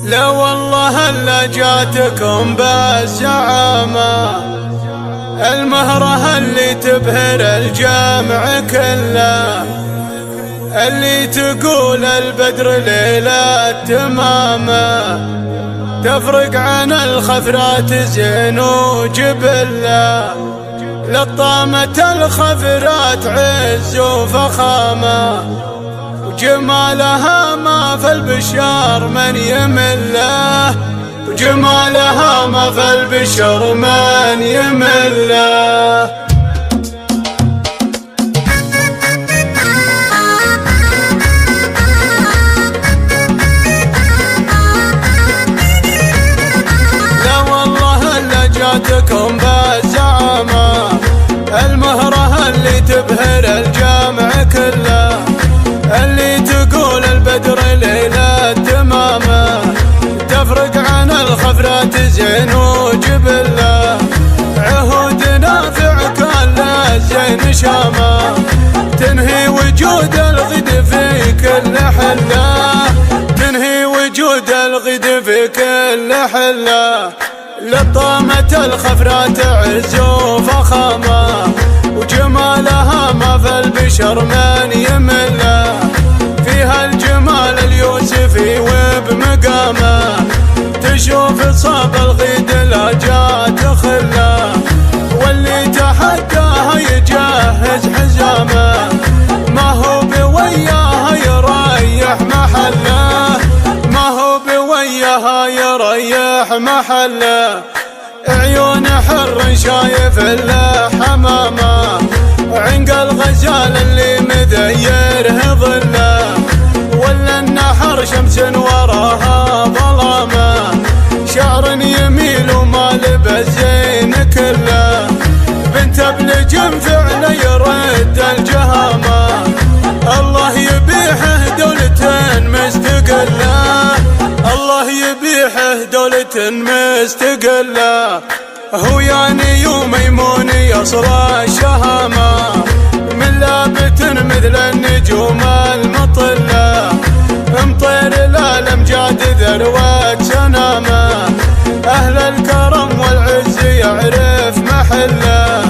لا والله الا جاتكم بالزعامة، المهرة اللي تبهر الجامع كله، اللي تقول البدر ليلة تمامه، تفرق عن الخفرات زين وجبله، لطامة الخفرات عز وفخامة، وجمالها ما في البشر من يمله، وجمالها ما في البشر من يمله. لا والله الا جاتكم بالزعامة، المهرة اللي تبهر الجامع كله، اللي تقول البدر ليلة تمامه، تفرق عن الخفرات زين وجبله، عهود نافع كل الزين شامه، تنهي وجود الغد في كل حله، تنهي وجود الغد في كل حله، لطامة الخفرات عز وفخامة، وجمالها ما في البشر من يمله، فيها الجمال اليوسفي وبمقامه، تشوف صاب الغيد لا جات خله، واللي تحداها يجهز حزامه، ما هو بوياها يريح محله، ما هو بوياها يريح محله، عيون حر شايف الا حمامه، عنق الغزال اللي مذيره ظله، ولا النحر شمس وراها ظلامه، شعر يميل وما لبس زين كله، بنت ابلج فعله يرد الجهامه، الله يبيحه دولة مستقله، الله يبيحه دولة مستقله، هو يعني يوم يمون يصل الشهامة، من لابت مثل النجوم المطلة، مطير الامجاد ذروة سنامة، اهل الكرم والعز يعرف محله،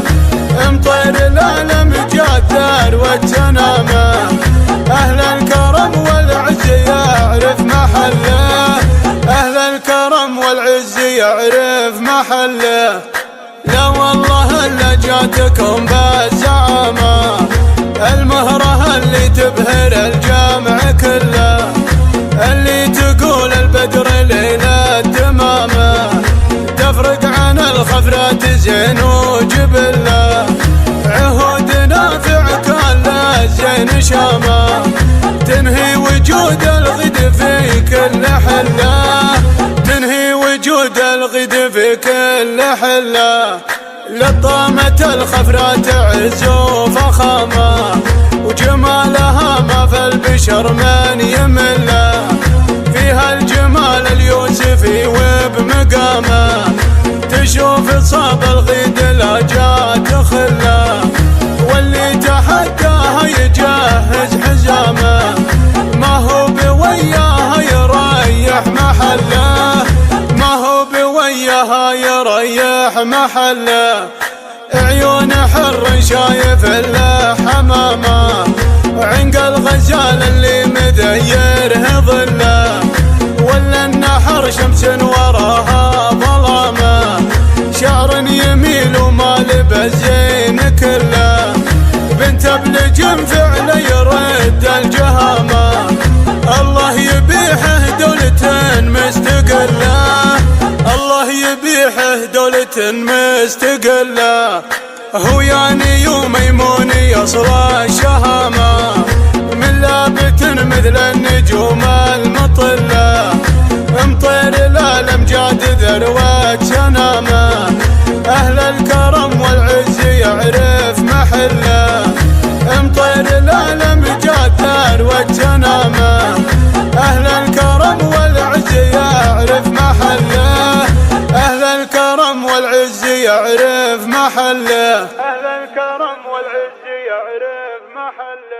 مطير الامجاد ذروة سنامة، اهل الكرم والعز يعرف محله، اهل الكرم والعز يعرف محله. لا والله الا جاتكم بالزعامة، المهرة اللي تبهر الجامع كله، اللي تقول البدر ليلة تمامه، تفرق عن الخفرات زين وجبله، عهود نافع كل الزين شامه، تنهي وجود الغد في كل حله، تنهي وجود الغد في كل حله، لطامة الخفرات عز وفخامة، وجمالها ما في البشر من يمله، فيها الجمال اليوسفي وبمقامه، تشوف صاب الغيد لا جات خله، واللي تحداها يجهز حزامه، ما هو بوياها يريح محله، ما هو بوياها يريح محله، عيون حر شايف الا حمامه، عنق الغزال اللي مذيره ظله، ولا النحر شمس وراها ظلامه، شعر يميل وما لبس زين كله، بنت ابلج فعله يرد الجهامه، الله يبيحه دولة مستقله، الله يبيحه دولة مستقله، هو يعني يوم يمون يصل الشهامة، من لابت مثل النجوم المطلة، مطير الامجاد ذروة سنامة، اهل الكرم والعز يعرف محله، مطير الامجاد ذروة سنامة، اهل الكرم والعز يعرف محله، اهل الكرم والعز يعرف محله، اهل الكرم والعز يعرف محله.